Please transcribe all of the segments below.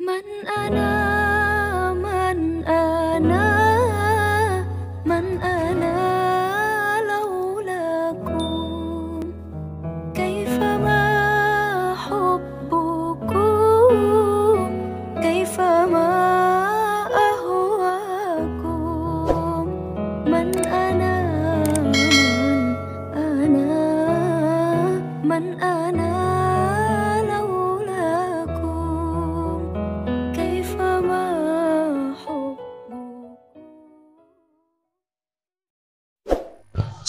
من أنا من أنا من أنا لولاكم كيفما حبكم كيفما أهواكم من أنا من أنا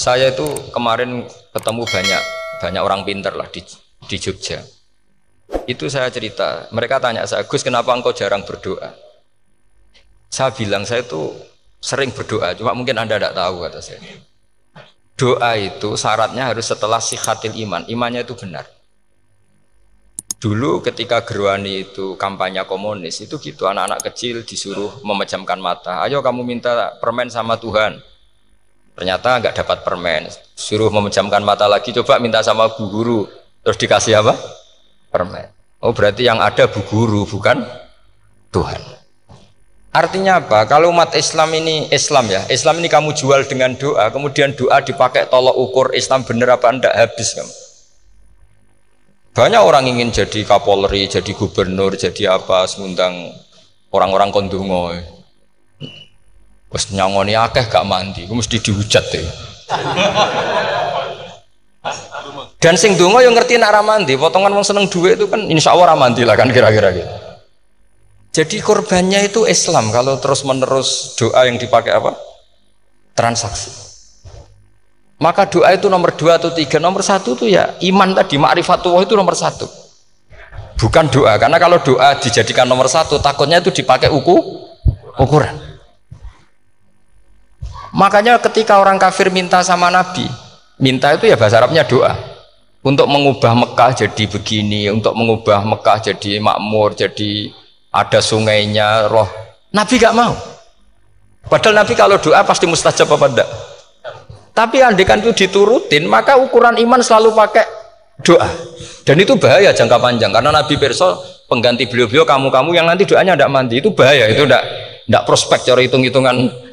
Saya itu kemarin ketemu banyak orang pintar lah di Jogja. Itu saya cerita, mereka tanya saya, Gus kenapa engkau jarang berdoa? Saya bilang saya itu sering berdoa, cuma mungkin Anda tidak tahu kata saya. Doa itu syaratnya harus setelah sihatil iman, imannya itu benar. Dulu ketika Gerwani itu kampanye komunis itu gitu, anak-anak kecil disuruh memejamkan mata. Ayo kamu minta permen sama Tuhan. Ternyata nggak dapat permen, suruh memejamkan mata lagi, coba minta sama bu guru, terus dikasih apa? Permen. Oh berarti yang ada bu guru bukan Tuhan. Artinya apa? Kalau umat Islam ini Islam ya, Islam ini kamu jual dengan doa, kemudian doa dipakai tolok ukur Islam bener apa enggak, habis kamu. Banyak orang ingin jadi Kapolri, jadi gubernur, jadi apa, ngundang orang-orang kondungo. Wes nyangoni akeh gak mandi, mesti dihujat deh. Dan sing donga yang ngerti nak ra mandi, potongan wong seneng duit itu kan insya Allah ra mandi lah kan kira-kira gitu. Jadi korbannya itu Islam kalau terus-menerus doa yang dipakai apa? Transaksi. Maka doa itu nomor 2 atau 3, nomor 1 itu ya iman tadi, ma'rifatullah itu nomor 1. Bukan doa, karena kalau doa dijadikan nomor 1, takutnya itu dipakai ukuran. Makanya ketika orang kafir minta sama Nabi, minta itu ya bahasa Arabnya doa. Untuk mengubah Mekah jadi begini, untuk mengubah Mekah jadi makmur, jadi ada sungainya, roh. Nabi gak mau. Padahal Nabi kalau doa pasti mustajab apa enggak? Tapi andekan itu diturutin, maka ukuran iman selalu pakai doa. Dan itu bahaya jangka panjang, karena Nabi pirsa pengganti beliau-beliau kamu-kamu yang nanti doanya enggak mandi, itu bahaya, itu enggak prospek cara hitung-hitungan.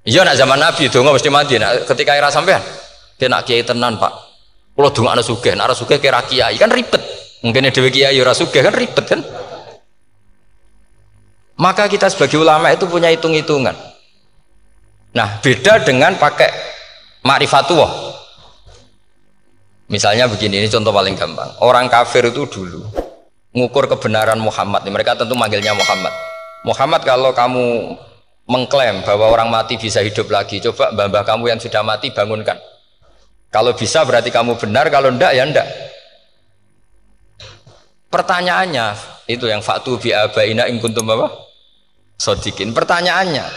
Iya nak zaman Nabi donga mesti mandi. Nak ketika era sampean, dia nak kiai tenan Pak. Kalau donga ana sugih, nak ora sugih kira kiai kan ribet. Mungkin dhewe kiai ora sugih kan ribet kan. Maka kita sebagai ulama itu punya hitung-hitungan. Nah, beda dengan pakai ma'rifatullah. Misalnya begini, ini contoh paling gampang. Orang kafir itu dulu ngukur kebenaran Muhammad. Mereka tentu manggilnya Muhammad. Muhammad kalau kamu mengklaim bahwa orang mati bisa hidup lagi, coba mbah-mbah kamu yang sudah mati bangunkan. Kalau bisa berarti kamu benar, kalau enggak ya enggak. Pertanyaannya itu yang faktu bi abaina in kuntum apa? Shodiqin. Pertanyaannya,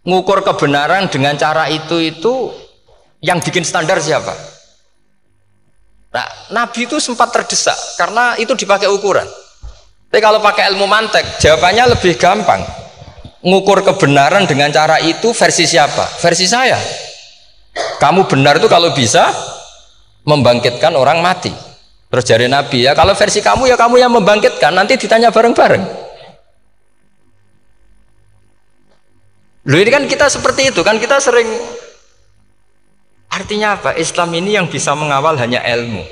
ngukur kebenaran dengan cara itu yang bikin standar siapa? Nah, Nabi itu sempat terdesak karena itu dipakai ukuran. Tapi kalau pakai ilmu mantek, jawabannya lebih gampang. Ngukur kebenaran dengan cara itu versi siapa? Versi saya. Kamu benar itu kalau bisa membangkitkan orang mati. Terus jari Nabi ya, kalau versi kamu ya kamu yang membangkitkan, nanti ditanya bareng-bareng. Loh ini kan kita seperti itu kan, kita sering. Artinya apa? Islam ini yang bisa mengawal hanya ilmu.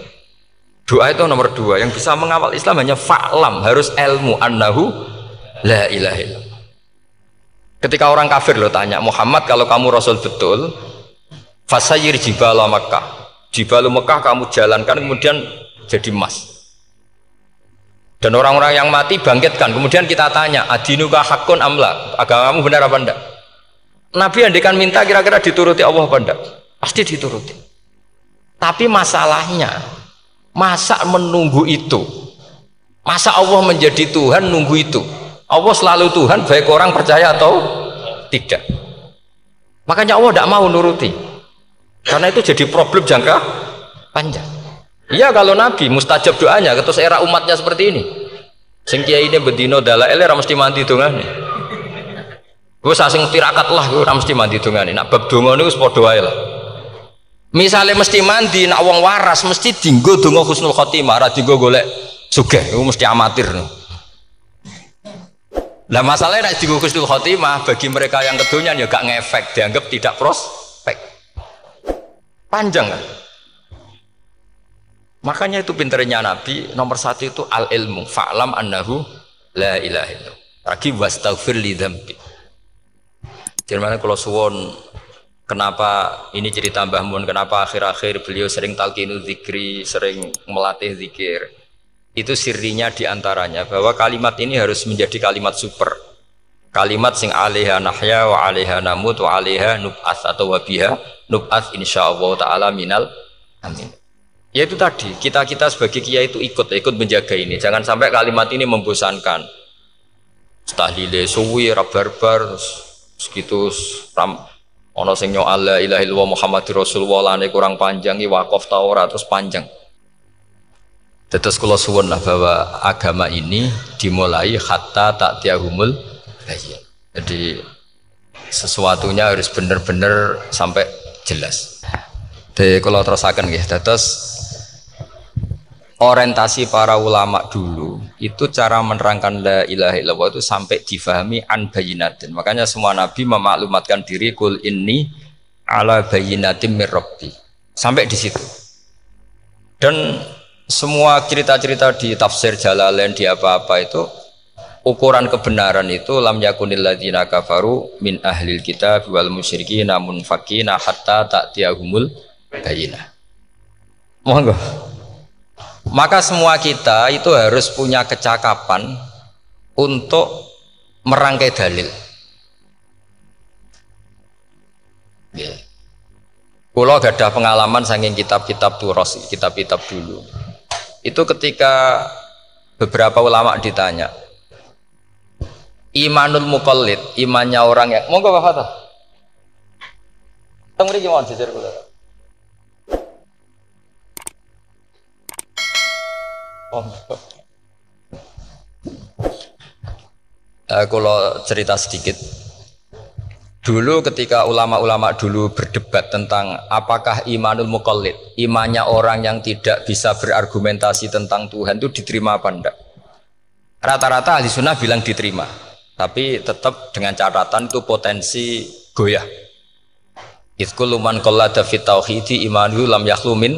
Doa itu nomor 2, yang bisa mengawal Islam hanya fa'lam, harus ilmu annahu la ilaha illallah. Ketika orang kafir lo tanya, Muhammad kalau kamu Rasul betul, fasayir jibala Mekah, jibalu Mekah kamu jalankan kemudian jadi emas. Dan orang-orang yang mati bangkitkan, kemudian kita tanya, adinuka hakun amla, agamamu benar apa enggak? Nabi andikan minta kira-kira dituruti Allah apa enggak? Pasti dituruti. Tapi masalahnya, masa menunggu itu? Masa Allah menjadi Tuhan nunggu itu? Allah selalu Tuhan, baik orang percaya atau tidak. Makanya Allah tidak mau nuruti, karena itu jadi problem jangka panjang. Iya kalau Nabi mustajab doanya, terus era umatnya seperti ini. Sing kiai ini bedino dalail ora mesti mandi dongane. Wis sing tirakat lah ora mesti mandi dongane. Nak bab donga niku wis padha wae lah. Misale mesti mandi, nak wong waras mesti dinggo donga husnul khotimah, ora dinggo golek sugih. Iku mesti amatir. Lah masalahnya nek digo husnul khotimah bagi mereka yang kedonyan ya gak ngefek, dianggap tidak prospek. Panjang kan? Makanya itu pinternya Nabi nomor satu itu al ilmu fa'lam annahu la ilaha illallah. Lagi wastaghfir li dzambi. Jadi kalau suwon kenapa ini cerita Mbah Mun, kenapa akhir-akhir beliau sering talqinu zikri, sering melatih zikir. Itu sirinya diantaranya bahwa kalimat ini harus menjadi kalimat super. Kalimat sing alaiha nahya wa alaiha namut wa alaiha nub'ats atau wabiha nub'ats insyaallah taala minal amin. Ya itu tadi, kita sebagai kiai itu ikut menjaga ini. Jangan sampai kalimat ini membosankan. Tahlile suwi barbar segitu ono sing nyoal la ilaha illallah Muhammadur Rasulullah lane kurang panjang iki wakaf ta ora terus panjang. Terus kula suwun lah bahwa agama ini dimulai hatta ta'tiyahumul bayyin. Jadi sesuatunya harus benar-benar sampai jelas. Jadi kalau terusakan nggih, terus orientasi para ulama dulu itu cara menerangkan la ilaha illallah itu sampai difahami an bayyinatin. Makanya semua nabi memaklumatkan diri kul inni ala bayyinatin mir rabbi. Sampai di situ. Dan semua cerita-cerita di tafsir Jalalain di apa-apa itu ukuran kebenaran itu lam yakunil ladzina kafaru min ahlil kitab wal musyrikin namun fakina hatta ta'tiyahumul bayyinah. Monggo. Maka semua kita itu harus punya kecakapan untuk merangkai dalil. Kalau gak ada pengalaman saking kitab-kitab turos, kitab-kitab dulu. Itu ketika beberapa ulama ditanya, imanul muqallid, imannya orang yang monggo Pak Fatah. Teng mriki mawon jejer kula. Kalau cerita sedikit dulu ketika ulama-ulama dulu berdebat tentang apakah imanul muqallid, imannya orang yang tidak bisa berargumentasi tentang Tuhan itu diterima apa enggak, rata-rata ahli sunnah bilang diterima, tapi tetap dengan catatan itu potensi goyah. Idzkullu man qallada fit tauhidi imanuhu lam yakhlu min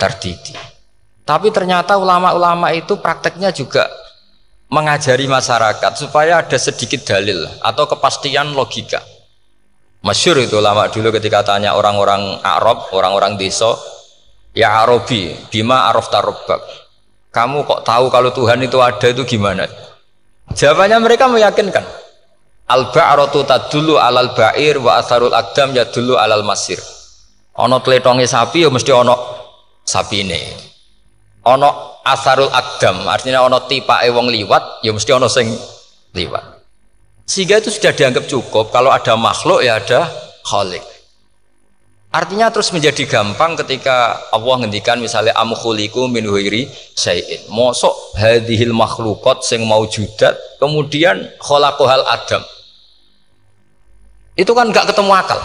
tardidi. Tapi ternyata ulama-ulama itu prakteknya juga mengajari masyarakat supaya ada sedikit dalil atau kepastian logika. Masyhur itu ulama dulu ketika tanya orang-orang Arab, orang-orang desa, ya Arabi, bima arafta rabbak. Kamu kok tahu kalau Tuhan itu ada, itu gimana? Jawabannya mereka meyakinkan. Al-ba'ratu tadullu alal ba'ir wa atharul aqdam yadullu alal masir. Ono tletonge sapi ya mesti ono sapine. Ono asarul aqdam, artinya ono tipake wong liwat ya mesti ono sing liwat. Sehingga itu sudah dianggap cukup, kalau ada makhluk ya ada khalik. Artinya terus menjadi gampang ketika Allah ngendikan misalnya am khuliqu min ghairi syai'in. Mosok hadhil makhluqat sing maujudat kemudian khalaqahal adam. Itu kan enggak ketemu akal.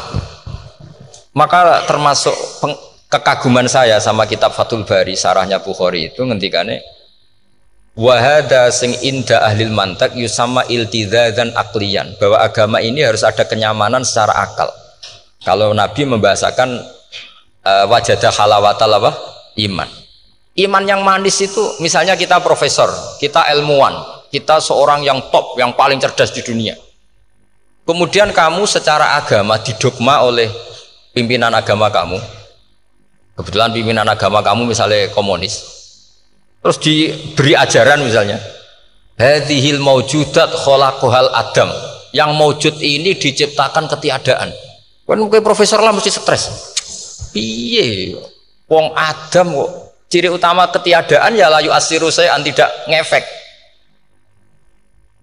Maka termasuk kekaguman saya sama kitab Fathul Bari sarahnya Bukhari itu ngendikane wa hadza sing inda ahlil mantak yusamma iltizazan aqliyan, bahwa agama ini harus ada kenyamanan secara akal. Kalau Nabi membahasakan wajadah halawatal apa? Iman. Iman yang manis itu misalnya kita profesor, kita ilmuwan, kita seorang yang top, yang paling cerdas di dunia. Kemudian kamu secara agama didogma oleh pimpinan agama kamu. Kebetulan pimpinan agama kamu misalnya komunis. Terus diberi ajaran misalnya hadhil maujudat khalaqahal adam, yang maujud ini diciptakan ketiadaan. Kan mungkin profesor lah mesti stres. Piye wong adam kok ciri utama ketiadaan ya layu asiru saya tidak ngefek.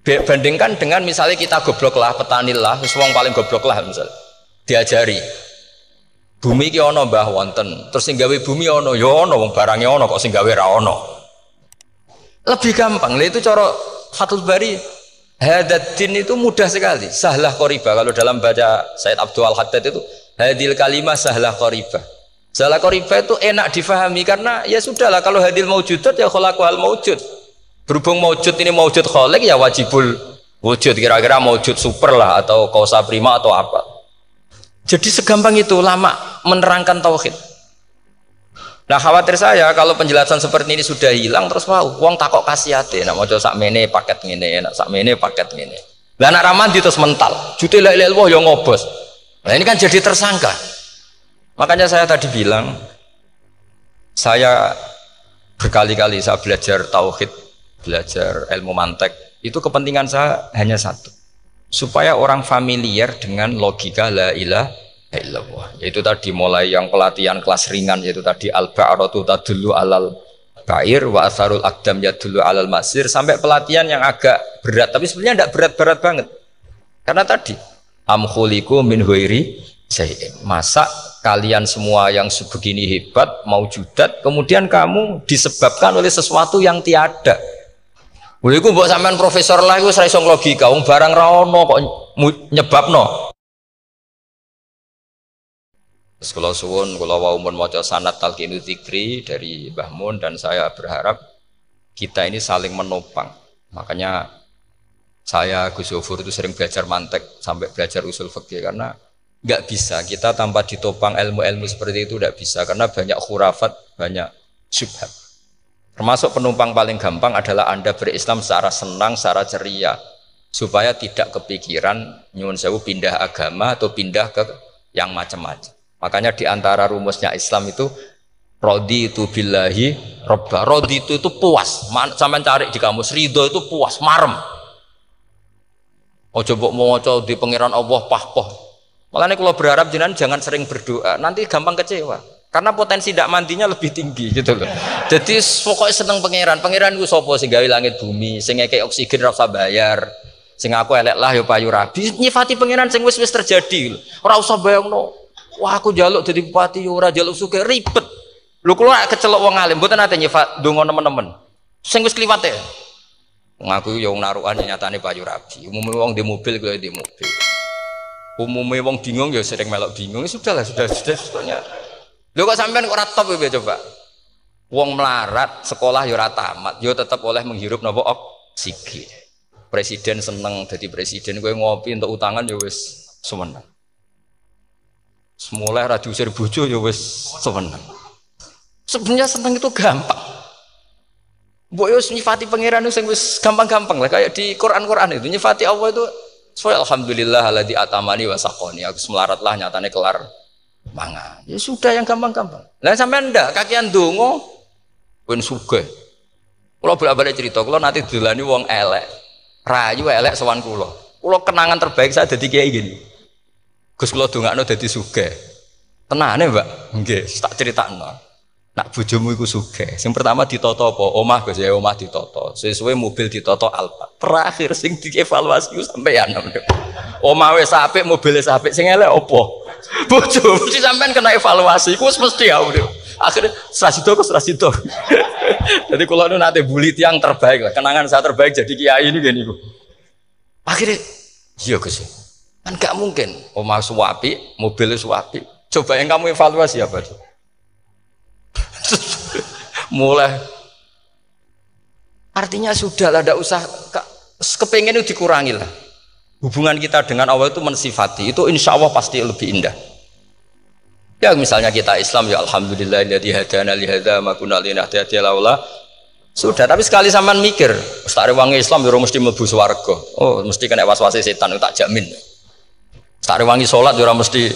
Bandingkan dengan misalnya kita goblok lah, petani lah, terus wong paling goblok lah misalnya diajari bumi ki ono mbah wonten, terus sing gawe bumi ono ya ono, wong barangnya ono kok sing gawe ra ono. Lebih gampang, itu cara Fathul Bari. Hadaddin itu mudah sekali, sahlah qoriba. Kalau dalam baca Said Abdul Al-Haddad itu hadil kalimah sahlah qoriba. Sahlah qoriba itu enak difahami karena ya sudahlah, kalau hadil maujudat ya khalaqahal maujud. Berhubung maujud ini maujud khaliq ya wajibul Wujud kira-kira wujud super lah atau kausa prima atau apa. Jadi segampang itu lama menerangkan tauhid. Nah khawatir saya kalau penjelasan seperti ini sudah hilang terus wow, wong takok kasihate, nak maca sak mene paket ngene, nak sak mene paket ngene. Lah nak ramandi terus mental, jute la ilaha illallah yo ngobos. Nah ini kan jadi tersangka. Makanya saya tadi bilang, saya berkali-kali saya belajar tauhid, belajar ilmu mantek, itu kepentingan saya hanya satu, supaya orang familiar dengan logika la ilaha illallah. Yaitu tadi mulai yang pelatihan kelas ringan, yaitu tadi al-ba'ratu tadullu alal ba'ir wa asarul aqdam yadullu alal masir, sampai pelatihan yang agak berat, tapi sebenarnya tidak berat-berat banget. Karena tadi am khuliqu min ghairi syai'in. Masa kalian semua yang sebegini hebat maujudat kemudian kamu disebabkan oleh sesuatu yang tiada. Lha iku mbok sampean profesor lah iku ora iso logika, wong barang ra ono kok nyebabno. Terus kalau suwun, kalau wau mun maca sanad talqinu dzikri dari Mbah Mun, dan saya berharap kita ini saling menopang. Makanya saya Gus Yofur itu sering belajar mantek sampai belajar usul fikih, karena nggak bisa kita tanpa ditopang ilmu-ilmu seperti itu, tidak bisa, karena banyak khurafat, banyak syubhat. Termasuk penumpang paling gampang adalah Anda berislam secara senang, secara ceria, supaya tidak kepikiran nyuwun sewu pindah agama atau pindah ke yang macam-macam. Makanya di antara rumusnya Islam itu rodi itu billahi robba. Rodi itu puas. Sampai cari di kamus, ridho itu puas, marem. Ojo mbok maca di pangeran Allah pahpoh. Makanya kalau berharap jenengan jangan sering berdoa, nanti gampang kecewa. Karena potensi tidak mandinya lebih tinggi gitu loh. Jadi pokoknya seneng pangeran. Pangeran itu sapa sing gawe langit bumi, sing ngekek oksigen ora usah bayar. Sing aku elek lah ya payu rabi. Nyifati pangeran sing wis terjadi. Ora usah bayangno. Wah aku jaluk jadi bupati ora jaluk suke ribet. Lho kula kecelok wong alim mboten nate nyifat donga nemen-nemen. Sing wis kliwat e. Ngaku ya wong narukan nyatane payu rabi. Umume wong di mobil kaya di mobil. Umume wong bingung ya sering melok bingung. Sudahlah sudah sebetulnya. Lho kok sampean kok ora top ya coba. Wong melarat sekolah ya ora tamat, ya tetep oleh menghirup napa oksigen. Presiden seneng dadi presiden, kowe ngopi untuk utangan ya wis semeneng. Semulai ra diusir bojo ya wis seneng. Sebenarnya seneng itu gampang. Mbok yo nyifati pangeran sing wis gampang-gampang lah, kayak di Quran itu nyifati Allah itu alhamdulillah alladzi atamani wa saqoni. Aku melarat lah nyatane kelar mangan. Ya sudah yang gampang-gampang. Lah sampean ndak kakean donga ben sugih. Kula bolak-balik cerita, kula nanti dilani wong elek. Rayu elek sowan kula. Kula kenangan terbaik saya dadi kiai gini. Gus kula dongakno dadi sugih. Tenane, Mbak? Nggih, tak critakno. Nak bojomu iku sugih. Sing pertama ditata apa? Omah Gus ya, omah ditata. Sesuai mobil ditata Alphard. Terakhir sing dievaluasi ku sampeyan. Omah wis apik, mobil wis apik, sing elek apa? Bojo mesti sampean kena evaluasi. Ku mesti ya. Akhirnya serasito. Jadi kula nu nate bully tiyang terbaik lah. Kenangan saya terbaik jadi kiai ini gini ku. Akhirnya iya Gus. Kan gak mungkin omah suwapi, mobil suwapi. Coba yang kamu evaluasi apa tuh? Mulai artinya sudah lah, tidak usah kepengen itu dikurangi lah. Hubungan kita dengan Allah itu mensifati, itu insya Allah pasti lebih indah. Ya misalnya kita Islam ya alhamdulillah alladzi hadana li hadza ma kunna linahtadiya laula. Sudah, tapi sekali sampean mikir, ustare wong Islam yo mesti mlebu swarga. Oh, mesti kena was-wase setan tak jamin. Ustare wangi salat yo ora mesti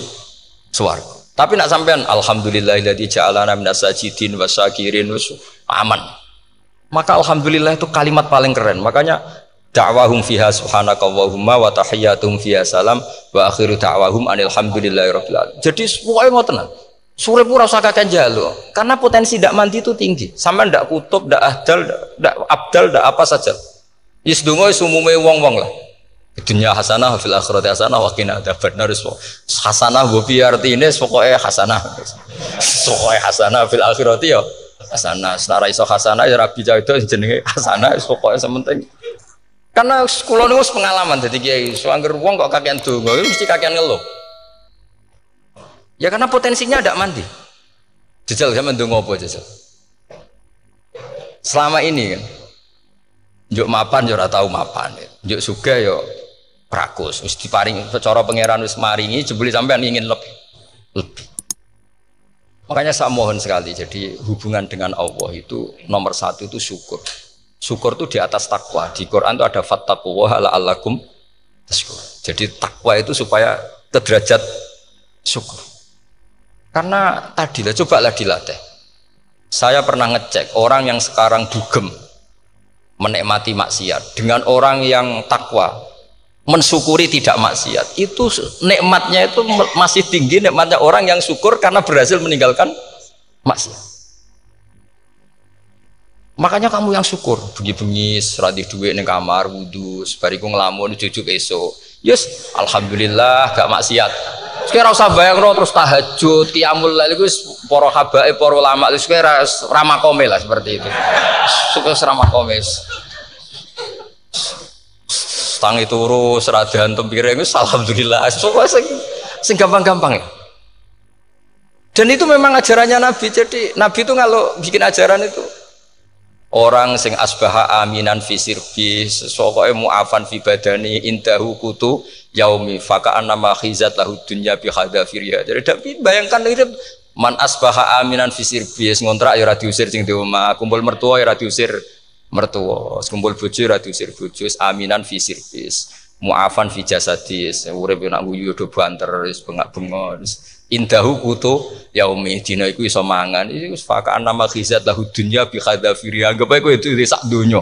swarga. Tapi nak sampean alhamdulillahilladzi ja'alana minas sajidin wasyakirin aman. Maka alhamdulillah itu kalimat paling keren. Makanya da'wahum fiha subhanakallahumma wa tahiyyatuhum fiha salam wa akhiru da'wahum alhamdulillahirabbil alamin. Jadi pokoke ngoten. Surip ora usah kakek njaluk. Karena potensi ndak mandi itu tinggi. Sampean ndak kutub, ndak ahdal, ndak abdal, ndak apa saja. Wis donga wis umume wong-wong lah. Dunya hasanah fil akhirati hasanah wa qina adzabannar. Hasanah mbok piye artine pokoke hasanah. Pokoke hasanah fil akhirati ya hasanah. Setara iso hasanah ya rabi itu jenenge hasanah pokoke sementing. Karena kula niku pengalaman dadi kiai, angger wong kok kakean donga mesti kakean ngeluh. Ya karena potensinya ndak mandi. Jajal sampean ndonga apa jajal? Selama ini kan njuk mapan yo ora tau mapan. Njuk sugih ya prakus, wis diparing cara pangeran wis maringi jebule sampean ingin lebih. Makanya saya mohon sekali, jadi hubungan dengan Allah itu nomor satu itu syukur. Syukur itu di atas takwa. Di Quran itu ada fattaqullaha la'allakum tashkurun. Jadi takwa itu supaya ke derajat syukur. Karena tadilah cobalah dilatih. Saya pernah ngecek orang yang sekarang dugem menikmati maksiat dengan orang yang takwa mensyukuri tidak maksiat, itu nikmatnya itu masih tinggi nikmatnya orang yang syukur karena berhasil meninggalkan maksiat. Makanya kamu yang syukur, bengi-bengi radhi duit ning kamar wudu, bariku ngelamun jujuk esuk. Yes, alhamdulillah gak maksiat. Sekarang usah bayangno terus tahajud, qiyamul lail iku para habaib, para ulama wis ramakome lah seperti itu. Suka ramakome. Tangi turu seradahan tempiring itu alhamdulillah sing gampang-gampang ya. Dan itu memang ajarannya Nabi. Jadi Nabi itu kalau bikin ajaran itu orang sing asbaha aminan fi sirbi sokoe mu'afan fi badani indahu kutu yaumi faka'an nama khizat lahu dunya bi hadafiriya. Jadi tapi bayangkan itu man asbaha aminan fi sirbi ngontrak ya ora diusir sing di omah, kumpul mertua ya ora diusir mertua, kumpul bojo ora diusir bojo, aminan fi sirbis, mu'afan fi jasadis, urip nak guyu do banter wis bengak-bengok. Indahu kutu yaumi dina iku iso mangan. Iki wis fakaan nama khizat lahu dunya bi khadafiri. Anggap ae kowe itu sak donya.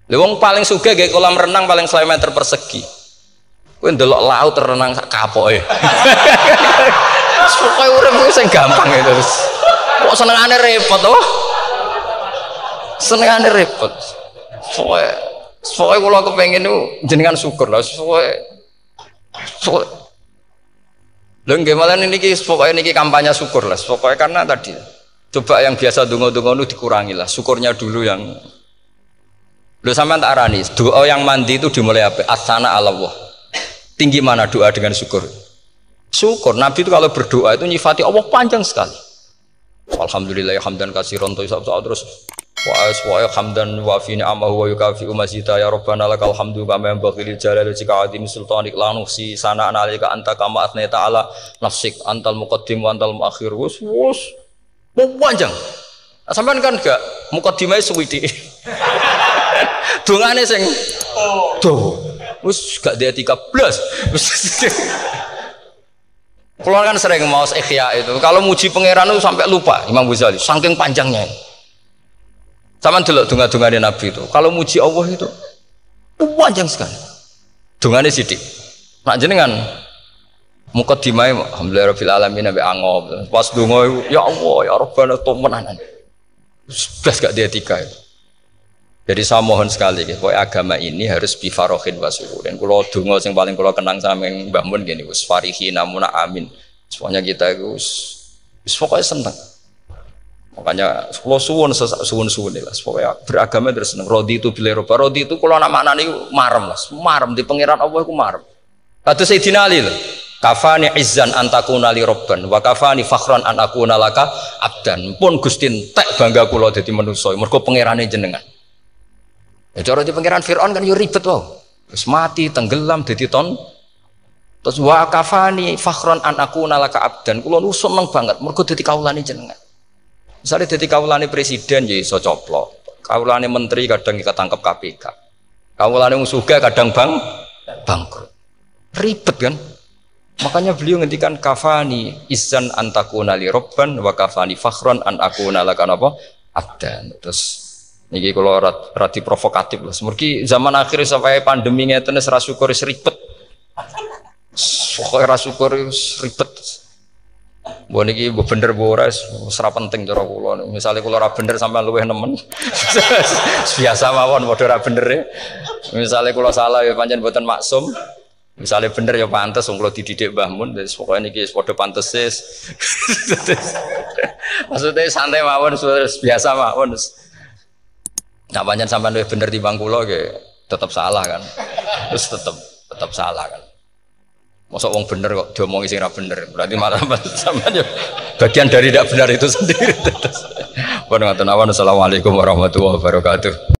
Lha wong paling sugih gawe kolam renang paling 1 meter persegi. Kowe ndelok laut renang sak kapoke. Pokoke urip ku sing gampang itu. Kok senengane repot to? Senengane repot. Soalnya kalau aku pengen itu jenengan syukur lah. Soalnya gimana ini pokoknya ini kampanye syukur lah. Pokoknya karena tadi coba yang biasa dungo-dungo itu dikurangi lah. Syukurnya dulu yang lu sampean tak arani. Doa yang mandi itu dimulai apa? Asana Allah. Tinggi mana doa dengan syukur? Syukur. Nabi itu kalau berdoa itu nyifati Allah panjang sekali. Alhamdulillah hamdan katsiran terus wa hamdan wa fi ni'amahu wa yukafi umazita ya rabbana lakal hamdu kama yanbaghi lil jalali wajhika azim sultanik la nuhsi sana'na 'alaika anta kama athnayta 'ala nafsik antal muqaddim wa antal muakhir. Wus panjang. Sampean kan gak muqaddimah suwiti. Dongane sing wis gak dia 13. Kalau kan sering mau ikhya itu kalau muji pangeran itu sampai lupa Imam Ghazali saking panjangnya. Sama delok donga-dongane Nabi itu. Kalau muji Allah itu panjang sekali. Dongane sithik. Nak jenengan muqaddimah alhamdulillahirabbil alamin nabi angob. Pas donga ya Allah ya Rabbana temenan. Sudah gak dia tiga itu. Jadi saya mohon sekali bahwa agama ini harus bifarohin wasuhurin. Kalau donga yang paling kalau kenang sama yang Mbah Mun gini, us farihi namuna amin. Semuanya kita itu pokoknya senang. Makanya kalau suwun lah, pokoknya beragama terus seneng. Rodi itu bila roba, rodi itu kalau nama anak ini marem lah, marem di pangeran Allah itu marem. Kata Sayyidina Ali lah, kafani izzan antakuna li robban, wa kafani fakhran anakuna laka abdan. Pun Gustin tak bangga kulo jadi manusia, mergo pangerane jenengan. Ya cara di pangeran Fir'aun kan yo ribet wae. Terus mati, tenggelam jadi ton. Terus wa kafani fakhran anakuna laka abdan. Kulo nu seneng banget, mergo dadi kawulane jenengan. Misalnya jadi kaulane presiden ya iso coplok, kaulane menteri kadang ketangkep KPK, kaulane musuga kadang bangkrut, ribet kan? Makanya beliau ngendikan kafani izan antakuna li robban wa kafani fakhron an akuna lakan apa abdan. Terus niki kalau rati provokatif lah, semergi zaman akhir sampai pandemi ngeten wis ra syukur wis ribet, pokoknya ra syukur wis ribet. Buat niki bener boras, serap penting cara kula. Misalnya kula ora bener sampean luwih nemen. Biasa mawon padha ora bener ya. Misalnya kula salah ya pancen mboten maksum. Misalnya bener ya pantes wong kula dididik Mbah Mun, wis pokoke niki padha pantes wis. Maksudnya santai mawon biasa mawon. Nah pancen sampean luwih bener timbang kula nggih tetep salah kan. Terus tetep salah kan. Masa wong bener kok diomongi sing ora bener, berarti malah sampean yo bagian dari tidak benar itu sendiri. Pun ngoten awan. Assalamualaikum warahmatullahi wabarakatuh.